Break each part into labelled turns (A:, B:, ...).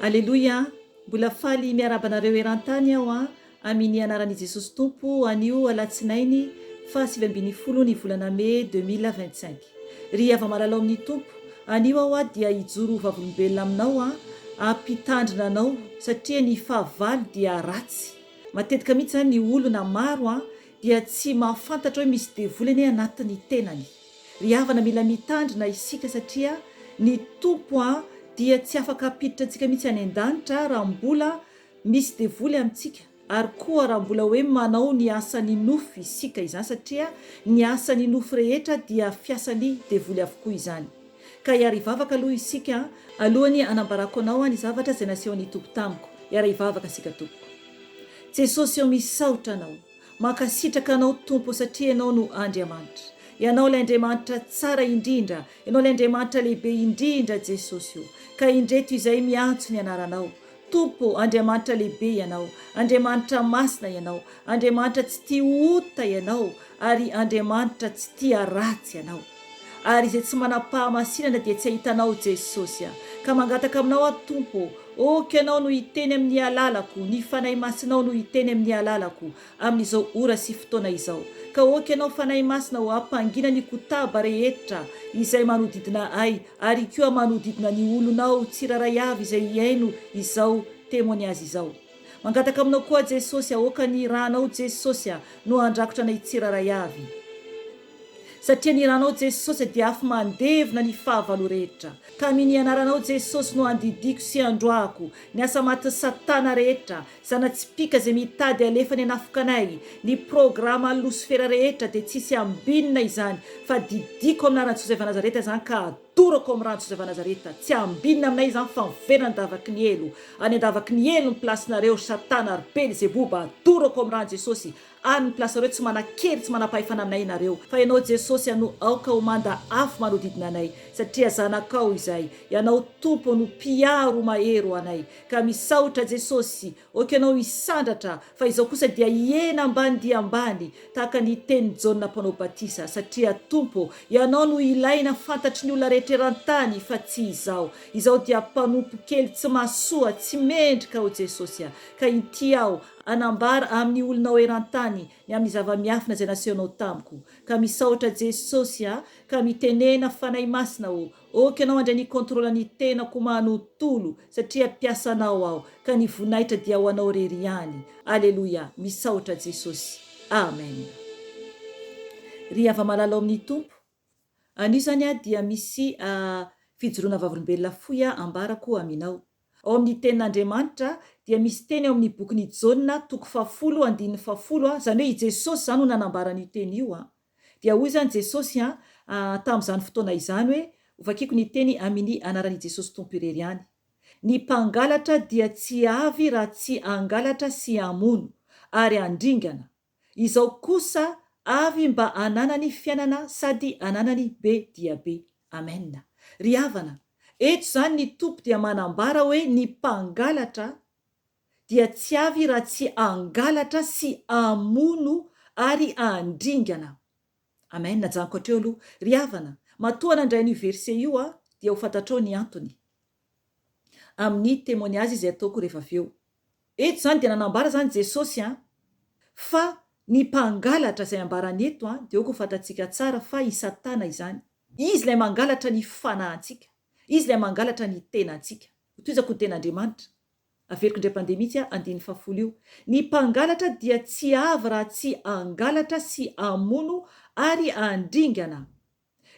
A: Aleloia, mbola faly miarabanareo eran-tany aho amin'ny anaran'i Jesosy Tompo anio alatsinainy fa 7 ny volana May 2025. Ry ava-malalao amin'ny Tompo, anio aho dia hijoro vavolombelona aminao ampitandrina anao satria ny fahavalo dia ratsy. Matetika mihitsy zany ny olona maro dia tsy mahafantatra hoe misy devolany anatin'ny tenany. Ry havana mila mitandrina isika satria ny Tompo dia tsy afaka apiditra antsika mihitsy any an-danitra raha mbola misy devoly amintsika, ary koa raha mbola hoe manao ny asany nofo isika izany, satria ny asany nofo rehetra dia fiasany devoly avokoa izany. Ka hiara hivavaka aloha isika alohany anambarako anao ny zavatra izay nasehon'ny Tompo tamiko. Hiara hivavaka isika tompoko. Jesosy eo misaotra anao, mankasitraka anao Tompo satria ianao no Andriamanitra. Ianao ilay Andriamanitra tsara indrindra, ianao ilay Andriamanitra lehibe indrindra Jesosy io. Ka indreto izay miantso ny anaranao. Tompo, Andriamanitra lehibe ianao, Andriamanitra masina ianao, Andriamanitra tsy tia ota ianao, ary Andriamanitra tsy tia ratsy ianao. Ary izay tsy manam-pahamasinana dia tsy ahitanao Jesosy. Ka mangataka aminao Tompo, oka ianao no hiteny amin'ny alalako, ny fanahy masinao no hiteny amin'ny alalako amin'izao ora sy fotoana izao. Ka oka ianao fanahy masina ho ampangina ny kotaba rehetra izay manodidina ay, ary koa manodidina ny olonao tsiraray avy izay iaino izao témoignage izao. Mangataka aminao koa Jesosy, oka ny ranao Jesosy no andrakotra anay tsiraray avy. Satria ny ranao Jesosy dia afy mandevina ny fahavalo rehetra. Ka amin'ny anaranao Jesosy no andidiko sy androako ny asa maty Satana rehetra, zanatsipika izay mitady alefa ny anafokanay, ny programa Lucifera rehetra dia tsisy ambinina izany, fa didiko amin'ny anaran'i Jesosy efa Nazareta izany ka adorako amin'ny ran'i Jesosy efa Nazareta. Tsy ambinina aminay izany fa miverina andavaky ny elo. Any andavaky ny elo ny plasinareo Satana ary Belzeboba, adorako amin'ny ran'i Jesosy. Any ny plasareo tsy manan-kery, tsy manam-pahefana aminay nareo, fa ianao Jesosy no aoka ho manda afo manodidina anay, satria zanakao izay. Ianao Tompo no mpiaro mahero anay. Ka misaotra Jesosy, oka ianao hisandratra, fa izao kosa dia hiena ambany dia ambany tahaka ny teny Jaona mpanao batisa, satria Tompo, ianao no ilaina fantatry ny olona rehetra eran-tany fa tsy izao. Izao dia mpanompo kely tsy masoa, tsy mendrika o Jesosy. Ka ity aho anambara amin'ny olonao eran-tany ny amin'ny zava-miafina izay nasehonao tamiko. Ka misaotra Jesosy ka mitenena fanahy masina oka ianao andray ny kontrola ny tenako manontolo, satria mpiasanao aho, ka ny voninahitra dia ho anao rery ihany. Aleloia, misaotra Jesosy. Amen. Ry ava-malalao amin'ny Tompo, anio zany dia misy fijoroana vavolombelona foy ambarako aminao. Ao amin'ny tenin'Andriamanitra dia misy teny ao amin'ny bokin'ny Jaona 10:10, zany hoe i Jesosy zany no nanambarany teny io. Dia hoy zany Jesosy tamin'izany fotoana izany hoe, vakiko ny teny amin'ny anaran'i Jesosy Tompo irery ihany. Ny mpangalatra dia tsy avy raha tsy angalatra sy amono ary andringana. Izao kosa avy mba ananany fiainana sady ananany be dia be. Amen. Ry havana, eto zany ny Tompo dia manambara hoe ny mpangalatra dia tsy avy raha tsy angalatra sy amono ary andringana. Amen. Najanoko hatreo aloha. Ry havana, matoa nandray ny verset io dia ho fantatrao ny antony amin'ny témoignage izay ataoko rehefa aveo. Eto zany dia nanambara zany Jesosy fa ny mpangalatra izay ambarany eto dia ho fantatsika tsara fa i Satana izany. Izy ilay mangalatra ny fanahintsika, izy ilay mangalatra ny tenantsika. Toizako ny ten'Andriamanitra. Averiko indray pandemitsy 1:10 io. Ny mpangalatra dia tsy avy raha tsy angalatra sy amono ary andringana.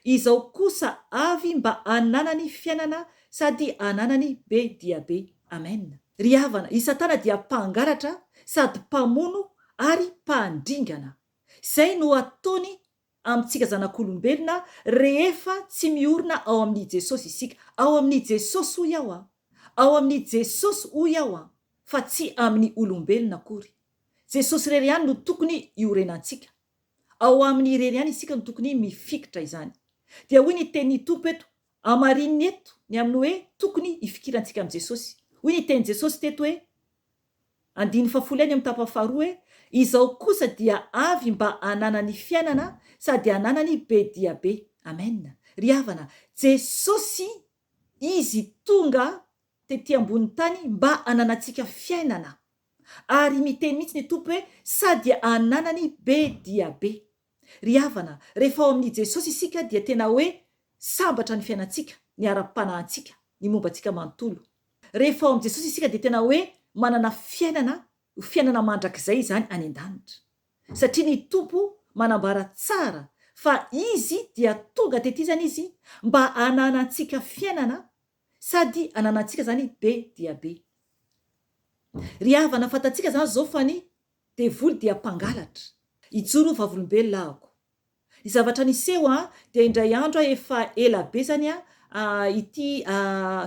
A: Izao kosa avy mba ananany fiainana sady ananany be dia be. Amen. Ry havana, i Satana dia mpangalatra sady mpamono ary mpandringana. Zay no ataony amintsika zanak'olombelona rehefa tsy miorina ao amin'ny Jesosy isika. Ao amin'ny Jesosy hoy aho ao amin'ny Jesosy hoy aho fa tsy amin'ny olombelona akory. Jesosy rery ihany no tokony iorenantsika. ao amin'n'ireny ihany isika no tokony mifikitra izany. Dia hoy ny tenin'ny tompo eto, amarininy eto ny amin'ny hoe tokony ifikirantsika amin'i Jesosy. Hoy ny tenin' Jesosy teto hoe, 15 amin'ny tapany faharoa hoe, izao kosa dia avy mba hanana ny fiainana sady hanana ny be dia be. Amen. Ry havana, Jesosy izy tonga tetỳ ambony tany mba hananantsika fiainana. Ary miteny mihitsy ny tompo hoe sady hananany be dia be. Ry havana, rehefa ao amin'i Jesosy isika dia tena hoe sambatra ny fiainantsika, ny ara-panahintsika, ny mombantsika manontolo. Rehefa ao amin'i Jesosy isika dia tena hoe manana fiainana mandrakizay izany any an-danitra. Satria ny tompo manambara tsara fa izy dia tonga tetỳ zany izy mba hananantsika fiainana sady hananantsika zany be dia be. Ry havana, fantatsika zany zao fa ny devoly dia mpangalatra. Ijoro vavolombelona ahako. Ny zavatra niseho dia indray andro efa ela be zany ity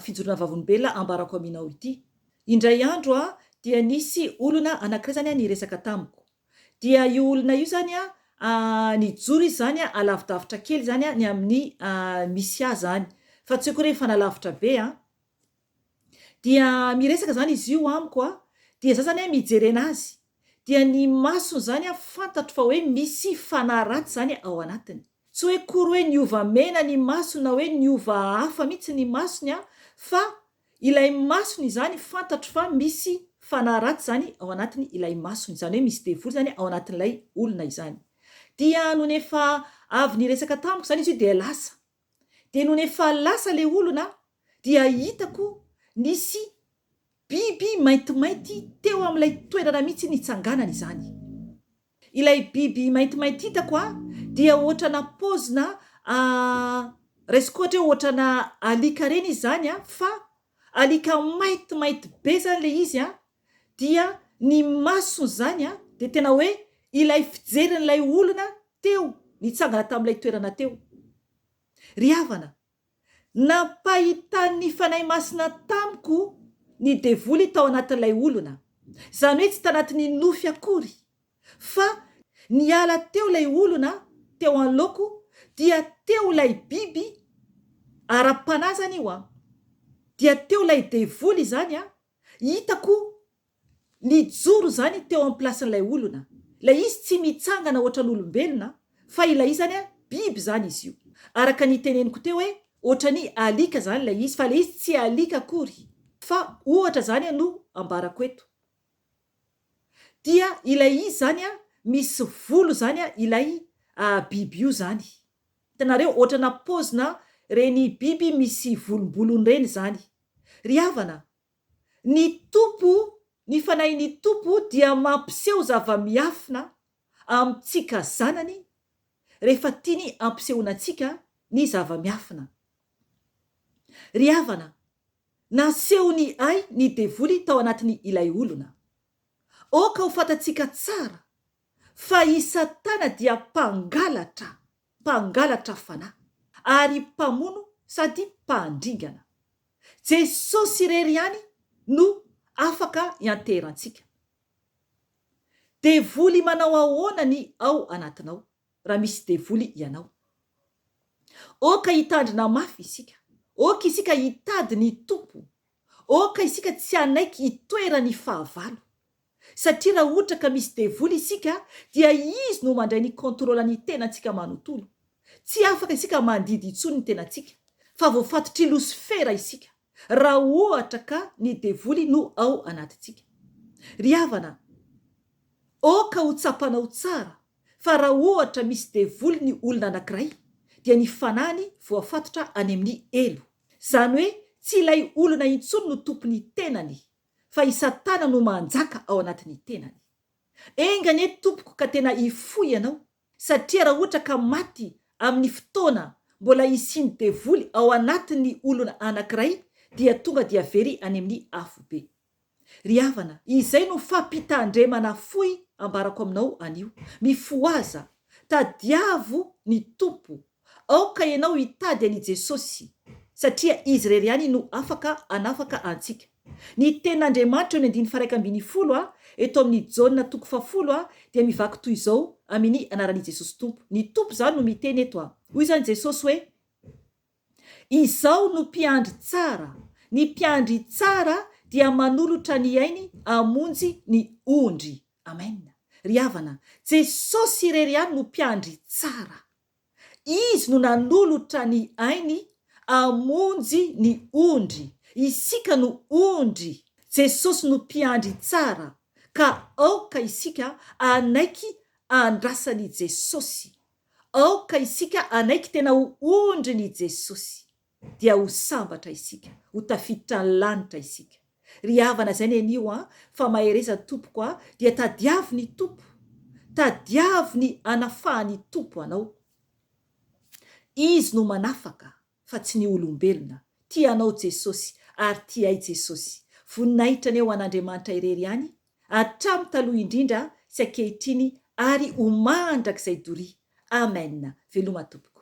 A: fijorona vavolombelona ambarako aminao ity. Indray andro dia nisy olona anankiray zany niresaka tamiko. Dia io olona io zany nijoro izy zany alavidavitra kely zany ny amin'ny Misia zany. Fa tsy hoe rehefa nalavitra be dia miresaka zany izy io amiko dia za zany mijery anazy. Dia ny masony zany fantatro fa hoe misy fanaratsy zany ao anatiny. Tsy hoe kory hoe niova mena ny masony na hoe niova hafa mihitsy ny masony fa ilay masony zany fantatro fa misy fanaratsy zany ao anatiny ilay masony. Zany hoe misy devoly zany ao anatin'ilay olona izany. Dia no nefa avy niresaka tamiko zany izy io dia lasa. Dia no nefa lasa le olona dia hitako nisy biby maintimainty teo amin'ilay toerana mihitsy nitsanganana izany. Ilay biby maintimainty hitako dia ohatrana pozina resiko ohatra hoe ohatrana alika reny izy zany fa alika maintimainty be zany le izy dia ny masony zany dia tena hoe ilay fijerin'ilay olona teo nitsangana tamin'ilay toerana teo. Ry havana, nampahitan'ny fanahy masina tamiko ny devoly tao anatin'ilay olona. Zany hoe tsy tanatin'ny nofy akory fa niala teo ilay olona teo anloko dia teo ilay biby ara-panahy zany io dia teo ilay devoly zany hitako nijoro zany teo amin'ny plasin'ilay olona. Ilay izy tsy mitsangana ohatran'olombelona fa ilay izy zany biby zany izy io. Araka ny teneniko teo hoe ohatrany alika zany ilay izy fa ilay izy tsy alika akory fa ohatra zany no ambarako eto. Dia ilay izy zany misy volo zany ilay biby io zany. Hitanareo ohatrana pozina reny biby misy volombolony reny zany. Ry havana, ny tompo, ny fanahin'ny tompo dia mampiseho zava-miafina amintsika zanany rehefa tiany ampisehoana antsika ny zava-miafina. Ry havana, nasehony ay ny devoly tao anatin'ny ilay olona. Oka ho fantatsika tsara fa i Satana dia mpangalatra fanahy ary mpamono sady mpandringana. Jesosy irery ihany no afaka hianterantsika. Devoly manao ahoana ny ao anatinao raha misy devoly ianao? Oka hitandrina mafy isika. Oka isika hitady ny tompo. Oka isika tsy hanaiky hitoera ny fahavalo. Satria raha ohatra ka misy devoly isika dia izy no mandray ny kontrola ny tenantsika manontolo. Tsy afaka isika mandidy intsony ny tenantsika fa voafatotry Losifera isika raha ohatra ka ny devoly no ao anatintsika. Ry havana, oka ho tsapanao tsara fa raha ohatra misy devoly ny olona anankiray dia ny fanahiny voafatotra any amin'ny elo. Zany hoe tsy ilay olona intsony no tompony tenany fa i Satana no manjaka ao anatin'ny tenany. Engany e tompoko ka tena hifoy ianao satria raha ohatra ka maty amin'ny fotoana mbola isiny devoly ao anatin'ny olona anankiray dia tonga dia very any amin'ny afo be. Ry havana, izay no fampitandremana foy ambarako aminao anio. Mifoaza, tadiavo ny tompo. Aoka ianao hitady an'i Jesosy satria izy irery ihany no afaka anafaka antsika. Ny tenin'Andriamanitra eo ny 1:10 eto amin'ny jaona toko 10 dia mivaky toy izao amin'ny anaran'i Jesosy tompo. Ny tompo zany no miteny eto hoy zany Jesosy hoe izao no mpiandry tsara, ny mpiandry tsara dia manolotra ny ainy amonjy ny ondry. Amen. Ry havana, Jesosy irery ihany no mpiandry tsara. Izy no nanolotra ny ainy amonjy ny ondry. Isika no ondry. Jesosy no mpiandry tsara, ka aoka isika anaiky andrasany Jesosy. Aoka isika anaiky tena ho ondry ny Jesosy, dia ho sambatra isika, ho tafiditra ny lanitra isika. Ry havana, zay ny anio fa mahereza tompoko dia tadiavy ny tompo, tadiavy ny anafahany tompo anao. Izy no manafaka fa tsy ny olombelona. Tianao Jesosy ary tiay Jesosy. Voninahitra ny eo an'Andriamanitra irery ihany hatramin'ny taloha indrindra sy ankehitriny ary ho mandrakizay doria. Amen. Veloma tompo.